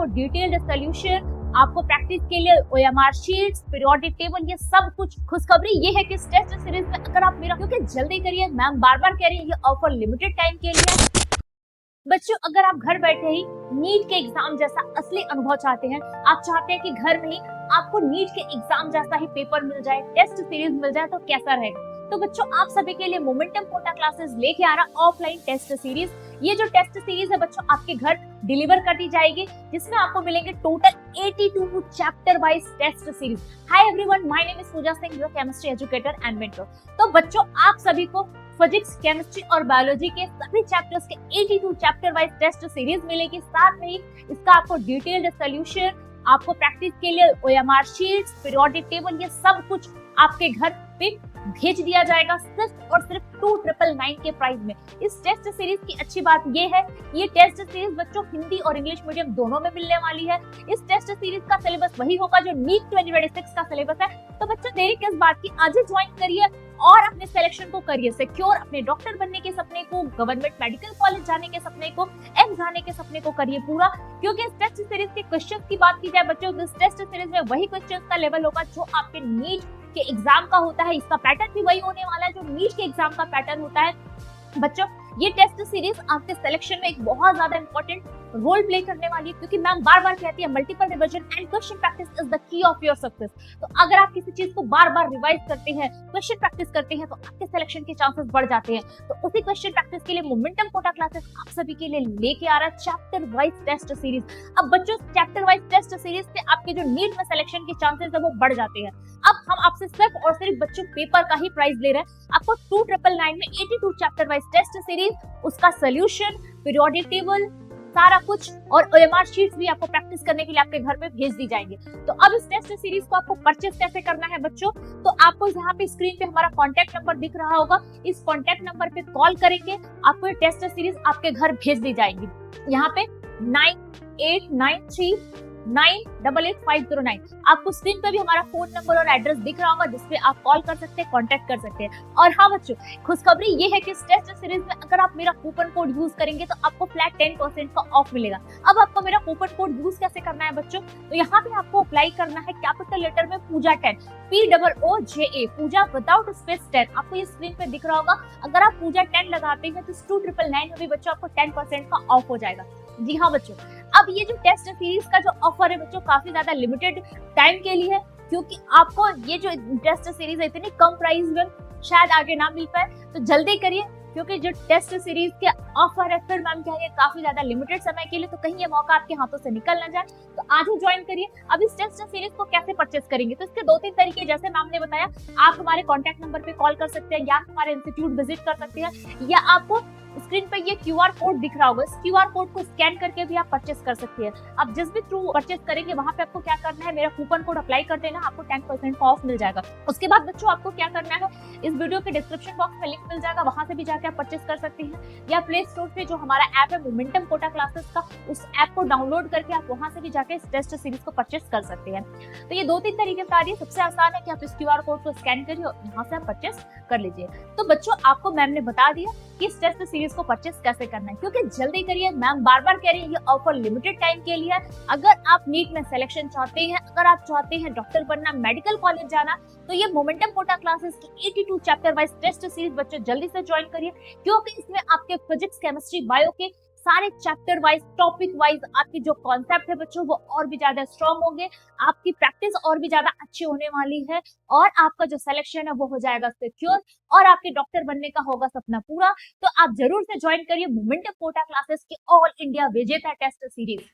आपको detailed solution, आपको practice के लिए ओएमआर शीट्स, पीरियोडिक टेबल, ये सब कुछ। खुशखबरी ये है कि इस टेस्ट सीरीज में अगर आप मेरा, क्योंकि जल्दी करिए, मैम बार बार कह रही है ये ऑफर लिमिटेड टाइम के लिए है। बच्चों, अगर आप घर बैठे ही नीट के एग्जाम जैसा असली अनुभव चाहते हैं, आप चाहते हैं कि घर में ही आपको नीट के एग्जाम जैसा ही पेपर मिल जाए, टेस्ट सीरीज मिल जाए, तो कैसा रहेगा? तो बच्चों, आप सभी के लिए मोमेंटम कोटा क्लासेस लेके आ रहा ऑफलाइन टेस्ट सीरीज। ये जो टेस्ट सीरीज है बच्चों, आपके घर डिलीवर कर दी जाएगी, जिसमें आपको मिलेंगे total 82 chapter wise test series. Hi everyone, my name is Pooja Singh, your chemistry educator and mentor. तो बच्चों, आप सभी को फिजिक्स, केमिस्ट्री और बायोलॉजी के सभी चैप्टर्स के 82 चैप्टर वाइज टेस्ट सीरीज मिलेगी। साथ में ही इसका आपको डिटेल्ड सोल्यूशन, आपको प्रैक्टिस के लिए ओएमआर शीट्स, पीरियोडिक टेबल, ये सब कुछ आपके घर पे भेज दिया जाएगा सिर्फ और सिर्फ 2999 के प्राइस में। इस टेस्ट सीरीज की अच्छी बात ये है, ये टेस्ट सीरीज बच्चों हिंदी और इंग्लिश मीडियम दोनों में मिलने वाली है। इस टेस्ट सीरीज का सिलेबस वही होगा जो नीट 2026 का सिलेबस है। तो बच्चों, देरी किस बात की, आज ही ज्वाइन करिए और अपने सिलेक्शन को करिए सिक्योर। अपने डॉक्टर बनने के सपने को, गवर्नमेंट मेडिकल कॉलेज जाने के सपने को, एम्स जाने के सपने को करिए पूरा। क्योंकि इस टेस्ट सीरीज के क्वेश्चंस की बात की जाए बच्चों, इस टेस्ट सीरीज में वही क्वेश्चंस का लेवल होगा जो आपके नीट के एग्जाम का होता है। इसका पैटर्न भी वही होने वाला है जो नीट के एग्जाम का पैटर्न होता है। बच्चों, ये टेस्ट सीरीज आपके सिलेक्शन में एक बहुत ज्यादा इंपॉर्टेंट रोल प्ले करने वाली है, क्योंकि मैम बार बार कहती है multiple revision and question practice is the key of your success. तो अगर आप किसी चीज को बार बार रिवाइज करते हैं, क्वेश्चन प्रैक्टिस करते हैं, तो आपके सिलेक्शन के चांसेस बढ़ जाते हैं। तो उसी क्वेश्चन प्रैक्टिस के लिए मोमेंटम कोटा क्लासेस आप सभी के लिए लेके आ रहा है चैप्टर वाइज टेस्ट सीरीज। अब बच्चों, चैप्टर वाइज टेस्ट सीरीज से आपके जो नीट में सिलेक्शन के चांसेस है वो बढ़ जाते हैं। अब हम आपसे सिर्फ और सिर्फ बच्चों पेपर का ही प्राइस ले रहे हैं। आपको 2999 में 82 चैप्टर वाइज टेस्ट सीरीज, उसका सोल्यूशन, पीरियोडिक टेबल, सारा कुछ और ओएमआर शीट्स भी आपको प्रैक्टिस करने के लिए आपके घर पे भेज दी जाएंगे। तो अब इस टेस्ट सीरीज को आपको परचेस कैसे करना है बच्चों, तो आपको यहाँ पे स्क्रीन पे हमारा कॉन्टैक्ट नंबर दिख रहा होगा, इस कॉन्टैक्ट नंबर पे कॉल करेंगे, आपको ये टेस्ट सीरीज आपके घर भेज दी जाएगी। यहाँ पे 9893988509, आपको स्क्रीन पे भी हमारा फोन नंबर और एड्रेस दिख रहा होगा, जिसपे आप कॉल कर सकते हैं, कांटेक्ट कर सकते हैं। और हाँ बच्चों, खुशखबरी ये है कि इस टेस्ट सीरीज में अगर आप मेरा कूपन कोड यूज करेंगे तो आपको फ्लैट 10% का ऑफ मिलेगा। अब आपको मेरा कूपन कोड यूज कैसे करना है बच्चों, तो यहाँ पे आपको अप्लाई करना है कैपिटल लेटर में पूजा 10, POOJA, पूजा विदाउट स्पेस 10। आपको ये स्क्रीन पे दिख रहा होगा। अगर आप पूजा 10 लगाते हैं तो 2999 में भी बच्चों आपको 10% का ऑफ हो जाएगा। जी हाँ बच्चों, अब ये जो टेस्ट सीरीज का जो ऑफर है बच्चों, काफी ज्यादा लिमिटेड टाइम के लिए है, क्योंकि आपको ये जो टेस्ट सीरीज है इतनी कम प्राइस में शायद आगे ना मिल पाए। तो जल्दी करिए, क्योंकि जो टेस्ट सीरीज के ऑफर है फिर मैम क्या है काफी ज्यादा लिमिटेड समय के लिए, तो कहीं ये मौका आपके हाथों से निकल ना जाए। तो आज ही ज्वाइन करिए। अब इस टेस्ट सीरीज को कैसे परचेस करेंगे, तो इसके 2-3 तरीके, जैसे मैम ने बताया, आप हमारे कॉन्टैक्ट नंबर पे कॉल कर सकते हैं, या हमारे इंस्टीट्यूट विजिट कर सकते हैं, या आपको स्क्रीन पे ये क्यूआर कोड दिख रहा होगा, इस क्यूआर कोड को स्कैन करके भी आप परचेस कर सकते हैं। आप जिस भी थ्रू परचेस करेंगे वहां पे आपको क्या करना है, मेरा कूपन कोड अप्लाई कर देना, आपको 10% का ऑफ मिल जाएगा। उसके बाद बच्चों आपको क्या करना है, इस वीडियो के डिस्क्रिप्शन बॉक्स में लिंक मिल जाएगा, वहां से भी जाकर आप परचेस कर सकते हैं, या प्ले स्टोर पे जो हमारा ऐप है मोमेंटम कोटा क्लासेस का, उस ऐप को डाउनलोड करके आप वहां से भी जाकर इस टेस्ट सीरीज को परचेस कर सकते हैं। तो ये 2-3 तरीके बता रही है। सबसे आसान है कि आप इस क्यूआर कोड को स्कैन करिए और यहाँ से आप परचेस कर लीजिए। तो बच्चों, आपको मैम ने बता दिया कि इस टेस्ट सीरीज को परचेस कैसे करना है, क्योंकि जल्दी करिए, मैम बार बार कह रही है ये ऑफर लिमिटेड टाइम के लिए है। अगर आप नीट में सिलेक्शन चाहते हैं, अगर आप चाहते हैं डॉक्टर बनना, मेडिकल कॉलेज जाना, तो ये मोमेंटम कोटा क्लासेस की 82 चैप्टर वाइज टेस्ट सीरीज बच्चों जल्दी से ज्वाइन करिए, क्योंकि इसमें आपके फिजिक्स, केमिस्ट्री, बायो के सारे चैप्टर वाइज, टॉपिक वाइज आपकी जो कॉन्सेप्ट है बच्चों वो और भी ज्यादा स्ट्रॉन्ग होंगे, आपकी प्रैक्टिस और भी ज्यादा अच्छी होने वाली है, और आपका जो सिलेक्शन है वो हो जाएगा सिक्योर, और आपके डॉक्टर बनने का होगा सपना पूरा। तो आप जरूर से ज्वाइन करिए मोमेंटम कोटा क्लासेस की ऑल इंडिया विजेता टेस्ट सीरीज।